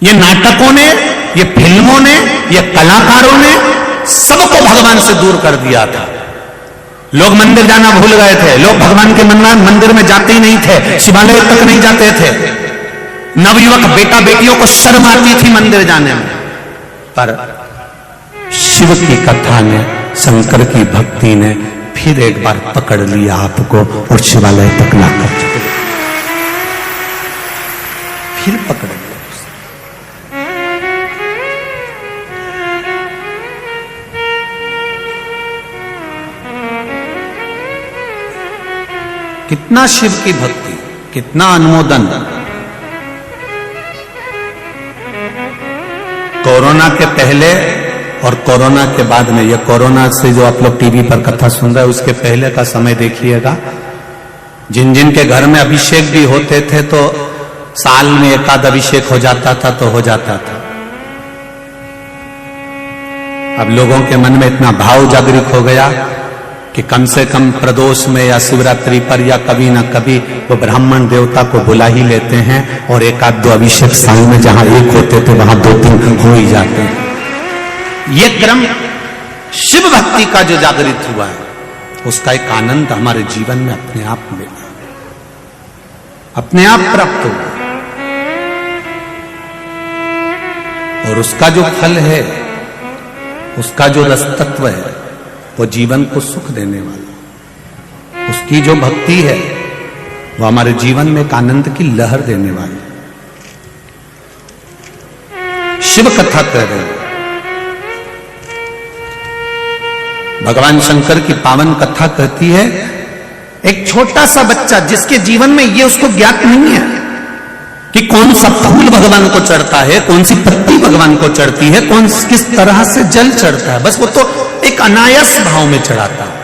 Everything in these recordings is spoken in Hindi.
ये नाटकों ने, ये फिल्मों ने, ये कलाकारों ने सबको भगवान से दूर कर दिया था। लोग मंदिर जाना भूल गए थे, लोग भगवान के मंदिर में जाते ही नहीं थे, शिवालय तक नहीं जाते थे। नवयुवक बेटा बेटियों को शर्म आती थी मंदिर जाने में, पर शिव की कथा ने, शंकर की भक्ति ने फिर एक बार पकड़ लिया आपको और शिवालय तक लाकर फिर पकड़ लिया। कितना शिव की भक्ति, कितना अनुमोदन। कोरोना के पहले और कोरोना के बाद में, ये कोरोना से जो आप लोग टीवी पर कथा सुन रहे हैं उसके पहले का समय देखिएगा। जिन जिन के घर में अभिषेक भी होते थे तो साल में एकाध अभिषेक हो जाता था तो हो जाता था। अब लोगों के मन में इतना भाव जागृत हो गया कि कम से कम प्रदोष में या शिवरात्रि पर या कभी ना कभी वो ब्राह्मण देवता को बुला ही लेते हैं और एक आध दो अभिषेक साल में जहां एक होते थे वहां दो तीन हो ही जाते हैं। ये क्रम शिव भक्ति का जो जागृत हुआ है उसका एक आनंद हमारे जीवन में अपने आप मिला, अपने आप प्राप्त हुआ और उसका जो फल है, उसका जो रसतत्व है वो जीवन को सुख देने वाला, उसकी जो भक्ति है वो हमारे जीवन में एक आनंद की लहर देने वाली। शिव कथा कह रहे हैं, भगवान शंकर की पावन कथा कहती है, एक छोटा सा बच्चा जिसके जीवन में ये उसको ज्ञात नहीं है कि कौन सा फूल भगवान को चढ़ता है, कौन सी पत्ती भगवान को चढ़ती है, किस तरह से जल चढ़ता है, बस वो तो एक अनायास भाव में चढ़ाता है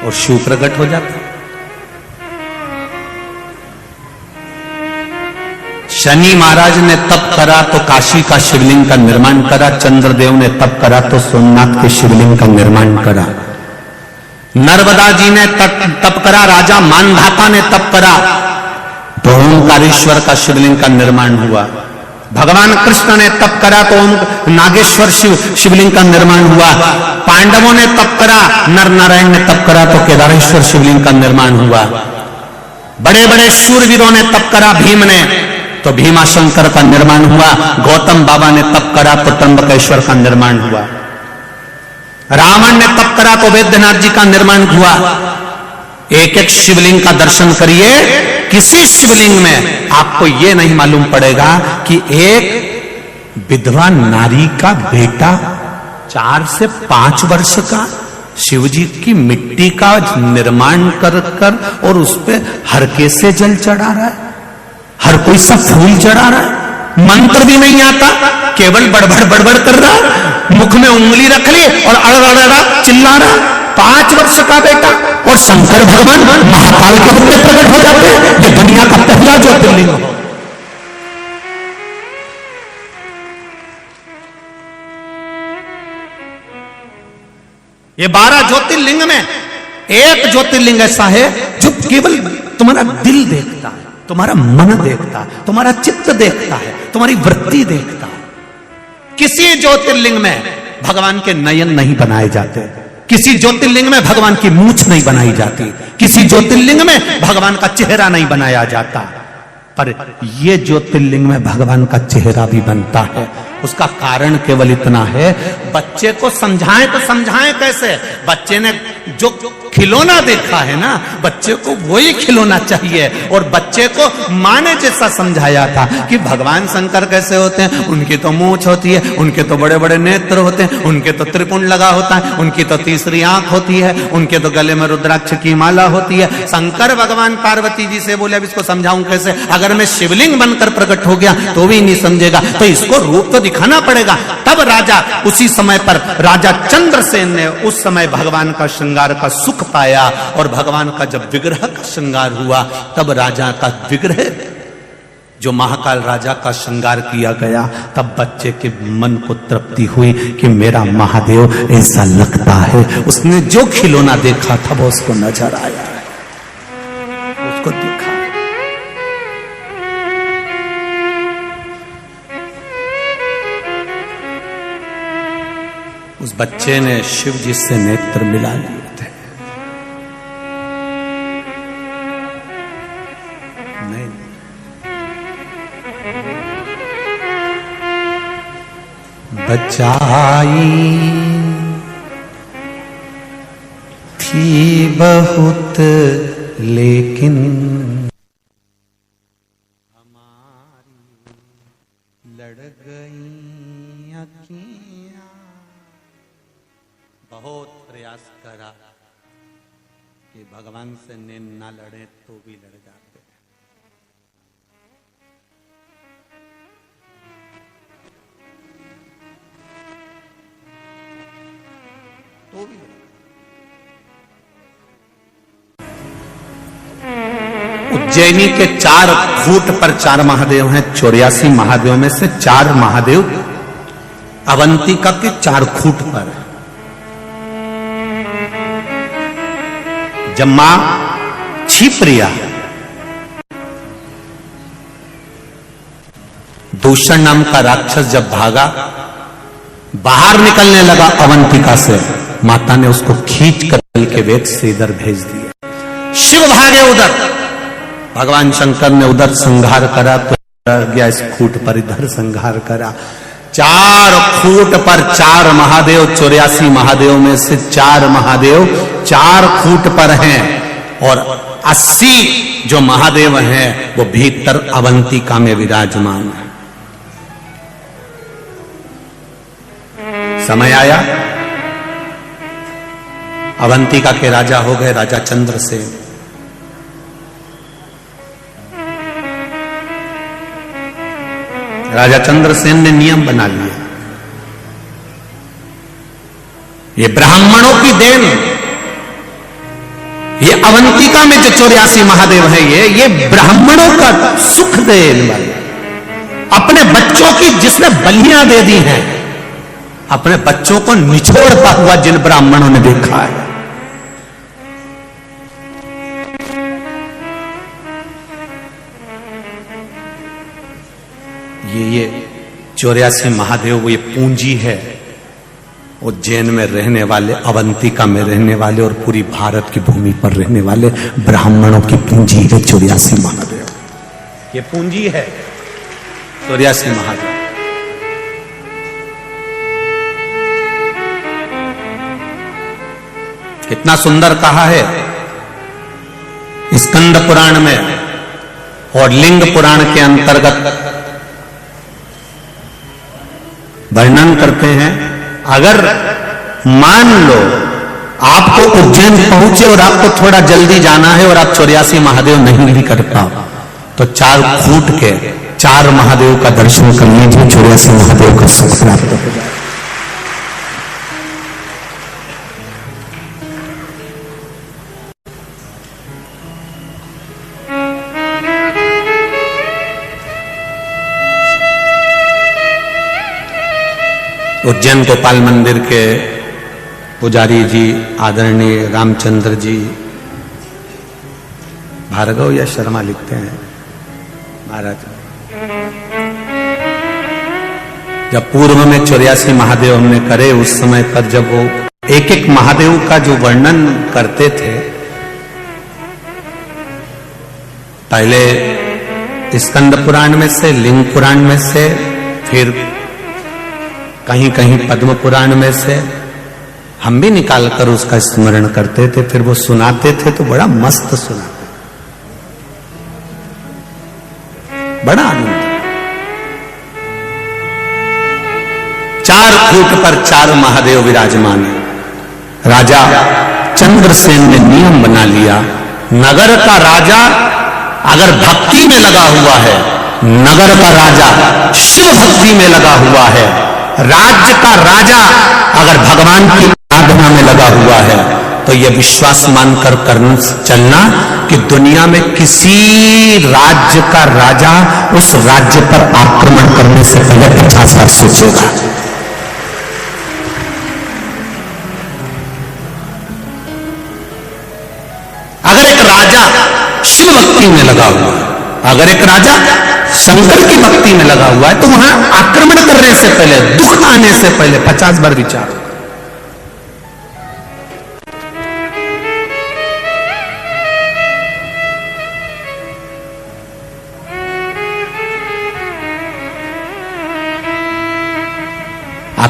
और शिव प्रकट हो जाता है। शनि महाराज ने तप करा तो काशी का शिवलिंग का निर्माण करा, चंद्रदेव ने तप करा तो सोमनाथ के शिवलिंग का निर्माण करा, नर्मदा जी ने तप करा, राजा मानधाता ने तप करा तो ओंकारेश्वर का शिवलिंग का निर्माण हुआ, भगवान कृष्ण ने तप करा तो नागेश्वर शिवलिंग का निर्माण हुआ, पांडवों ने तप करा, नर नारायण ने तप करा तो केदारेश्वर शिवलिंग का निर्माण हुआ, बड़े बड़े शूरवीरों ने तप करा, भीम ने तो भीमाशंकर का निर्माण हुआ, गौतम बाबा ने तप करा तो त्र्यंबकेश्वर का निर्माण हुआ, रावण ने तप करा तो वैद्यनाथ जी का निर्माण हुआ। एक एक शिवलिंग का दर्शन करिए, किसी शिवलिंग में आपको यह नहीं मालूम पड़ेगा कि एक विधवा नारी का बेटा 4 से 5 वर्ष का शिवजी की मिट्टी का निर्माण कर और उस पे हरके से जल चढ़ा रहा है, हर कोई सा फूल चढ़ा रहा है, मंत्र भी नहीं आता, केवल बड़बड़ कर रहा, मुख में उंगली रख ली और अड़अड़ा चिल्ला रहा, 5 वर्ष का बेटा। और शंकर भगवान महाकाल के रूप में प्रकट हो जाते हैं, ये दुनिया का पहला ज्योतिर्लिंग हो। ये 12 ज्योतिर्लिंग में एक ज्योतिर्लिंग ऐसा है जो केवल तुम्हारा दिल देखता है, तुम्हारा मन देखता है, तुम्हारा चित्त देखता है, तुम्हारी वृत्ति देखता है। किसी ज्योतिर्लिंग में भगवान के नयन नहीं बनाए जाते, किसी ज्योतिर्लिंग में भगवान की मूंछ नहीं बनाई जाती, किसी ज्योतिर्लिंग में भगवान का चेहरा नहीं बनाया जाता, पर यह ज्योतिर्लिंग में भगवान का चेहरा भी बनता है। उसका कारण केवल इतना है, बच्चे को समझाएं तो समझाएं कैसे? बच्चे ने जो खिलौना देखा है ना, बच्चे को वही खिलौना चाहिए। और बच्चे को माँ ने जैसा समझाया था कि भगवान शंकर कैसे होते हैं, उनकी तो मूंछ होती है, उनके तो बड़े बड़े नेत्र होते हैं, उनके तो त्रिपुंड लगा होता है, उनकी तो तीसरी आंख होती है, उनके तो गले में रुद्राक्ष की माला होती है। शंकर भगवान पार्वती जी से बोले अब इसको समझाऊं कैसे? अगर मैं शिवलिंग बनकर प्रकट हो गया तो भी नहीं समझेगा, तो इसको रूप तो दिखाना पड़ेगा। तब राजा, उसी समय पर राजा चंद्रसेन ने उस समय भगवान का श्रृंगार का सुख पाया, और भगवान का जब विग्रह का श्रृंगार हुआ तब राजा का विग्रह, जो महाकाल राजा का श्रृंगार किया गया, तब बच्चे के मन को तृप्ति हुई कि मेरा महादेव ऐसा लगता है। उसने जो खिलौना देखा था वो उसको नजर आया, उसको देखा। बच्चे ने शिव जी से नेत्र मिला लिए थे। नहीं, बचाई थी बहुत लेकिन हमारी लड़ गई अखियां। बहुत प्रयास करा कि भगवान से नैन ना लड़े तो भी लड़ जाते। तो भी उज्जैनी के 4 खूट पर 4 महादेव हैं। 84 महादेव में से 4 महादेव अवंतिका के 4 खूट पर। जब मां क्षिप्रिया दूषण नाम का राक्षस जब भागा, बाहर निकलने लगा अवंतिका से, माता ने उसको खींच कर जल के वेग से इधर भेज दिया। शिव भागे उधर, भगवान शंकर ने उधर संहार करा तो गया इस खूट पर इधर संहार करा। 4 खूट पर 4 महादेव, 84 महादेव में से 4 महादेव 4 खूट पर हैं और 80 जो महादेव हैं वो भीतर अवंतिका में विराजमान है। समय आया, अवंतिका के राजा हो गए राजा चंद्रसेन। राजा चंद्रसेन ने नियम बना लिया, ये ब्राह्मणों की देन, ये अवंतिका में जो 84 महादेव हैं, ये ब्राह्मणों का सुख देने वाले। अपने बच्चों की जिसने बलियां दे दी हैं, अपने बच्चों को निचोड़ता हुआ जिन ब्राह्मणों ने देखा है, ये 84 महादेव वो ये पूंजी है उज्जैन में रहने वाले, अवंतिका में रहने वाले और पूरी भारत की भूमि पर रहने वाले ब्राह्मणों की पूंजी है 84 महादेव। ये पूंजी है 84 महादेव। कितना सुंदर कहा है स्कंद पुराण में और लिंग पुराण के अंतर्गत वर्णन करते हैं। अगर मान लो आपको उज्जैन पहुंचे और आपको थोड़ा जल्दी जाना है और आप 84 महादेव नहीं भी कर पाओ तो 4 खूट के 4 महादेव का दर्शन कर लीजिए, 84 महादेव का सुख प्राप्त हो जाए। उज्जैन गोपाल मंदिर के पुजारी जी आदरणीय रामचंद्र जी भार्गव या शर्मा लिखते हैं, महाराज जब पूर्व में 84 महादेव हमने करे, उस समय पर जब वो एक एक महादेव का जो वर्णन करते थे, पहले स्कंद पुराण में से, लिंग पुराण में से, फिर कहीं कहीं पद्म पुराण में से, हम भी निकाल कर उसका स्मरण करते थे, फिर वो सुनाते थे तो बड़ा मस्त सुनाते, बड़ा आनंद। 4 खूट पर 4 महादेव विराजमान है। राजा चंद्रसेन ने नियम बना लिया, नगर का राजा अगर भक्ति में लगा हुआ है, नगर का राजा शिव भक्ति में लगा हुआ है, राज्य का राजा अगर भगवान की आराधना में लगा हुआ है, तो यह विश्वास मानकर चलना कि दुनिया में किसी राज्य का राजा उस राज्य पर आक्रमण करने से पहले 50 बार सोचेगा। अगर एक राजा शिव भक्ति में लगा हुआ है, अगर एक राजा शंकर की भक्ति में लगा हुआ है, तो वहां आक्रमण करने से पहले, दुख आने से पहले 50 बार विचार।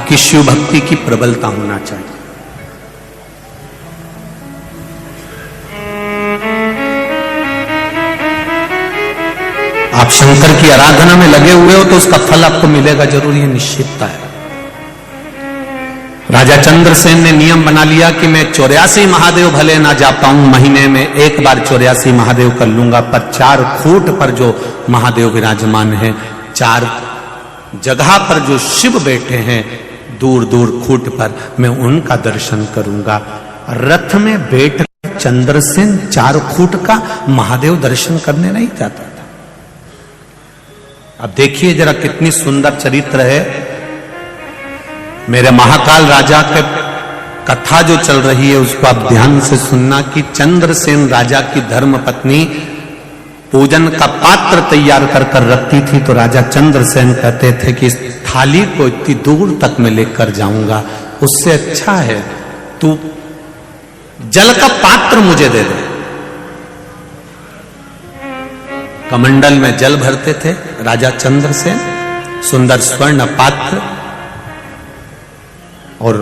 आपकी शिव भक्ति की प्रबलता होना चाहिए। आप शंकर की आराधना में लगे हुए हो तो उसका फल आपको मिलेगा जरूर, ये निश्चितता है। राजा चंद्रसेन ने नियम बना लिया कि मैं 84 महादेव भले ना जा पाऊं, महीने में एक बार 84 महादेव कर लूंगा, पर 4 खूंट पर जो महादेव विराजमान है, 4 जगह पर जो शिव बैठे हैं दूर दूर खूंट पर, मैं उनका दर्शन करूंगा। रथ में बैठ चंद्रसेन 4 खूंट का महादेव दर्शन करने नहीं जाता था। अब देखिए जरा कितनी सुंदर चरित्र है। मेरे महाकाल राजा के कथा जो चल रही है उसको आप ध्यान से सुनना कि चंद्रसेन राजा की धर्म पत्नी पूजन का पात्र तैयार कर कर रखती थी, तो राजा चंद्रसेन कहते थे कि इस थाली को इतनी दूर तक मैं लेकर जाऊंगा, उससे अच्छा है तू जल का पात्र मुझे दे दे। कमंडल में जल भरते थे राजा चंद्रसेन, सुंदर स्वर्ण पात्र, और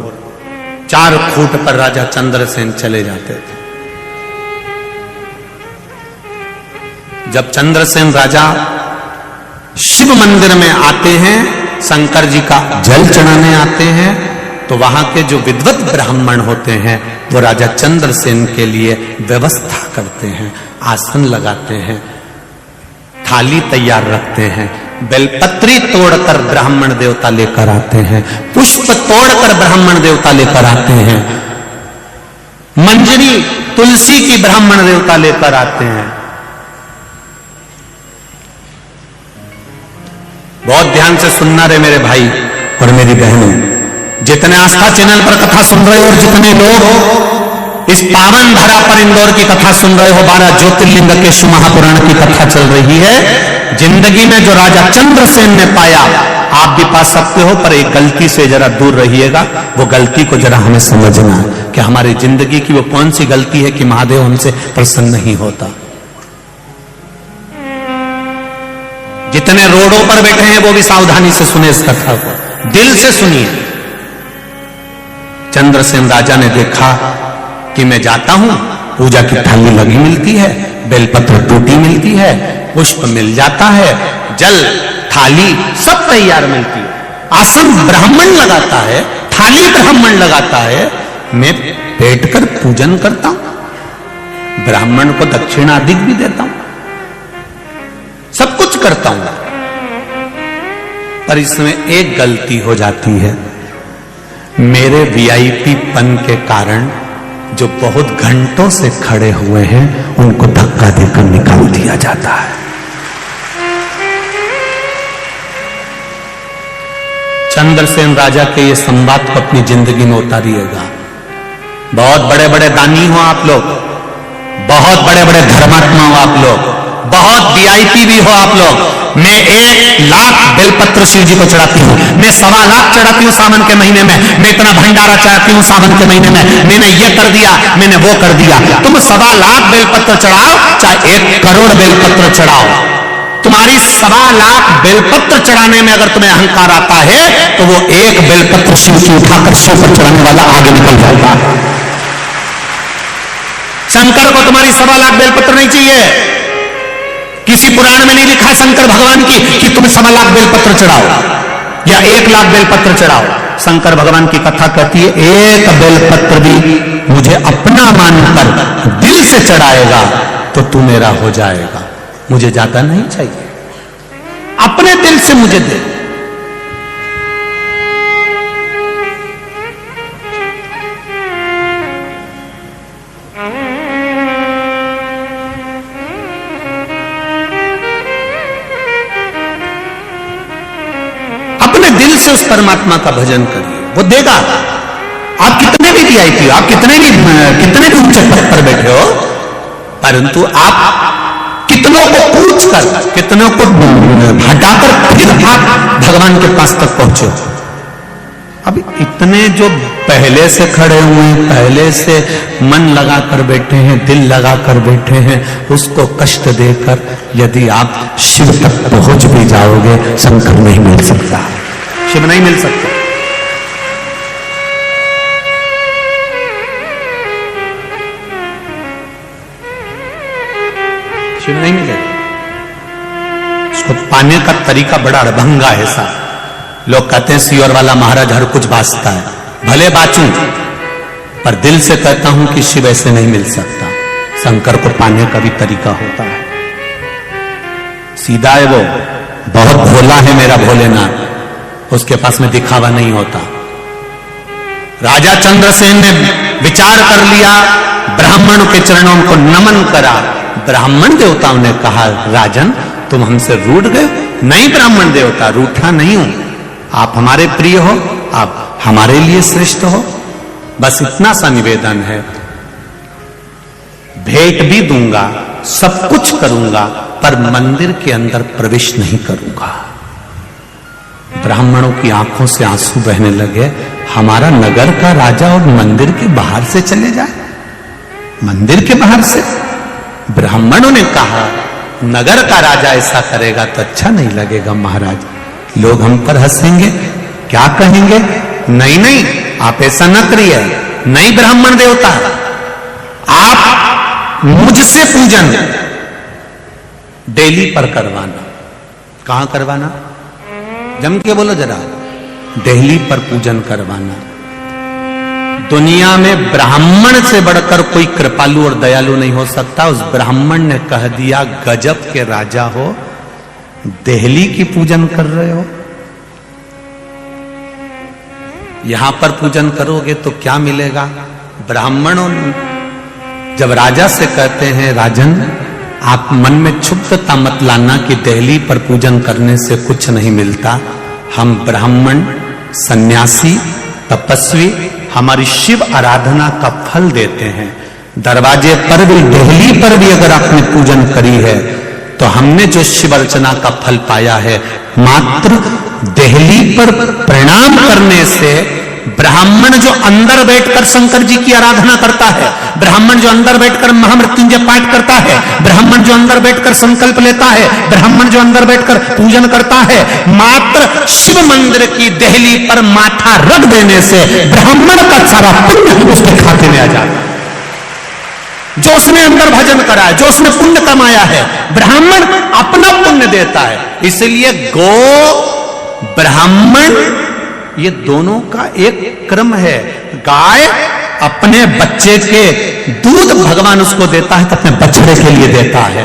4 खूंट पर राजा चंद्रसेन चले जाते थे। जब चंद्रसेन राजा शिव मंदिर में आते हैं, शंकर जी का जल चढ़ाने आते हैं, तो वहां के जो विद्वत ब्राह्मण होते हैं वो राजा चंद्रसेन के लिए व्यवस्था करते हैं, आसन लगाते हैं, थाली तैयार रखते हैं, बेलपत्री तोड़कर ब्राह्मण देवता लेकर आते हैं, पुष्प तोड़कर ब्राह्मण देवता लेकर आते हैं, मंजरी तुलसी की ब्राह्मण देवता लेकर आते हैं। बहुत ध्यान से सुनना रे मेरे भाई और मेरी बहनों, जितने आस्था चैनल पर कथा सुन रहे हो और जितने लोग इस पावन धरा पर इंदौर की कथा सुन रहे हो, 12 ज्योतिर्लिंग के शिव महापुराण की कथा चल रही है। जिंदगी में जो राजा चंद्रसेन ने पाया आप भी पा सकते हो, पर एक गलती से जरा दूर रहिएगा। वो गलती को जरा हमें समझना है कि हमारी जिंदगी की वो कौन सी गलती है कि महादेव हमसे प्रसन्न नहीं होता। जितने रोडों पर बैठे हैं वो भी सावधानी से सुने इस कथा को, दिल से सुनिए। चंद्रसेन राजा ने देखा कि मैं जाता हूं, पूजा की थाली लगी मिलती है, बेलपत्र टूटी मिलती है, पुष्प मिल जाता है, जल थाली सब तैयार मिलती है, आसन ब्राह्मण लगाता है, थाली ब्राह्मण लगाता है, मैं बैठकर पूजन करता हूं, ब्राह्मण को दक्षिणा अधिक भी देता हूं, सब कुछ करता हूं, पर इसमें एक गलती हो जाती है। मेरे वीआईपी पन के कारण जो बहुत घंटों से खड़े हुए हैं उनको धक्का देकर निकाल दिया जाता है। चंद्रसेन राजा के ये संवाद को अपनी जिंदगी में उतारिएगा। बहुत बड़े बड़े दानी हो आप लोग, बहुत बड़े बड़े धर्मात्मा हो आप लोग, बहुत वीआईपी भी हो आप लोग। मैं 1 लाख बेलपत्र शिव जी को चढ़ाती हूँ, मैं 1.25 लाख चढ़ाती हूँ सावन के महीने में, मैं इतना भंडारा चढ़ाती हूँ सावन के महीने में, मैंने ये कर दिया, मैंने वो कर दिया। तुम 1.25 लाख बेलपत्र चढ़ाओ चाहे 1 करोड़ बेलपत्र चढ़ाओ, तुम्हारी 1.25 लाख बेलपत्र चढ़ाने में अगर तुम्हें अहंकार आता है तो वो 1 बेलपत्र शिव की उठाकर शिव पर चढ़ाने वाला आगे निकल जाएगा। शंकर को तुम्हारी 1.25 लाख बेलपत्र नहीं चाहिए। किसी पुराण में नहीं लिखा है शंकर भगवान की कि तुम 1.25 लाख बेलपत्र चढ़ाओ या 1 लाख बेलपत्र चढ़ाओ। शंकर भगवान की कथा कहती है 1 बेलपत्र भी मुझे अपना मानकर दिल से चढ़ाएगा तो तू मेरा हो जाएगा, मुझे ज्यादा नहीं चाहिए, अपने दिल से मुझे दे। दिल से उस परमात्मा का भजन करिए, वो देगा। आप कितने भी वीआईपी हो, आप कितने भी ऊंचे पद पर बैठे हो, परंतु आप कितनों को कूच कर, कितनों को हटाकर फिर आप भगवान के पास तक पहुंचे। अब इतने जो पहले से खड़े हुए हैं, पहले से मन लगाकर बैठे हैं, दिल लगाकर बैठे हैं, उसको कष्ट देकर यदि आप शिव तक पहुंच भी जाओगे, शंकर नहीं मिल सकता, शिव नहीं मिल सकता। शिव नहीं मिलेगा। उसको पाने का तरीका बड़ा अड़भंगा है सा। लोग कहते हैं सियोर वाला महाराज हर कुछ बांचता है, भले बाचूं, पर दिल से कहता हूं कि शिव ऐसे नहीं मिल सकता। शंकर को पाने का भी तरीका होता है। सीधा है वो, बहुत भोला है मेरा भोलेनाथ, उसके पास में दिखावा नहीं होता। राजा चंद्रसेन ने विचार कर लिया, ब्राह्मण के चरणों को नमन करा। ब्राह्मण देवताओं ने कहा, राजन तुम हमसे रूठ गए? नहीं ब्राह्मण देवता, रूठा नहीं हूं, आप हमारे प्रिय हो, आप हमारे लिए श्रेष्ठ हो, बस इतना सा निवेदन है। भेंट भी दूंगा, सब कुछ करूंगा, पर मंदिर के अंदर प्रवेश नहीं करूंगा। ब्राह्मणों की आंखों से आंसू बहने लगे। हमारा नगर का राजा और मंदिर के बाहर से चले जाए? मंदिर के बाहर से? ब्राह्मणों ने कहा, नगर का राजा ऐसा करेगा तो अच्छा नहीं लगेगा महाराज, लोग हम पर हंसेंगे, क्या कहेंगे? नहीं नहीं, आप ऐसा न करिए। नहीं ब्राह्मण देवता, आप मुझसे पूजन डेली पर करवाना। कहां करवाना? जम के बोलो जरा। डेली पर पूजन करवाना। दुनिया में ब्राह्मण से बढ़कर कोई कृपालु और दयालु नहीं हो सकता। उस ब्राह्मण ने कह दिया, गजब के राजा हो, देहली की पूजन कर रहे हो? यहां पर पूजन करोगे तो क्या मिलेगा? ब्राह्मणों जब राजा से कहते हैं, राजन आप मन में क्षुब्धता मत लाना कि दिल्ली पर पूजन करने से कुछ नहीं मिलता। हम ब्राह्मण, सन्यासी, तपस्वी हमारी शिव आराधना का फल देते हैं। दरवाजे पर भी, दिल्ली पर भी अगर आपने पूजन करी है तो हमने जो शिव अर्चना का फल पाया है, मात्र दिल्ली पर प्रणाम करने से ब्राह्मण जो अंदर बैठकर शंकर जी की आराधना करता है, ब्राह्मण जो अंदर बैठकर महामृत्युंजय पाठ करता है, ब्राह्मण जो अंदर बैठकर संकल्प लेता है, ब्राह्मण जो अंदर बैठकर पूजन करता है, मात्र शिव मंदिर की देहली पर माथा रख देने से ब्राह्मण का सारा पुण्य उसके खाते में आ जाता है। जो उसने अंदर भजन करा है, जो उसने पुण्य कमाया है, ब्राह्मण अपना पुण्य देता है। इसलिए गो ब्राह्मण ये दोनों का एक क्रम है। गाय अपने बच्चे के दूध भगवान उसको देता है तो अपने बछड़े के लिए देता है।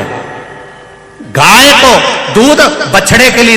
गाय को दूध बछड़े के लिए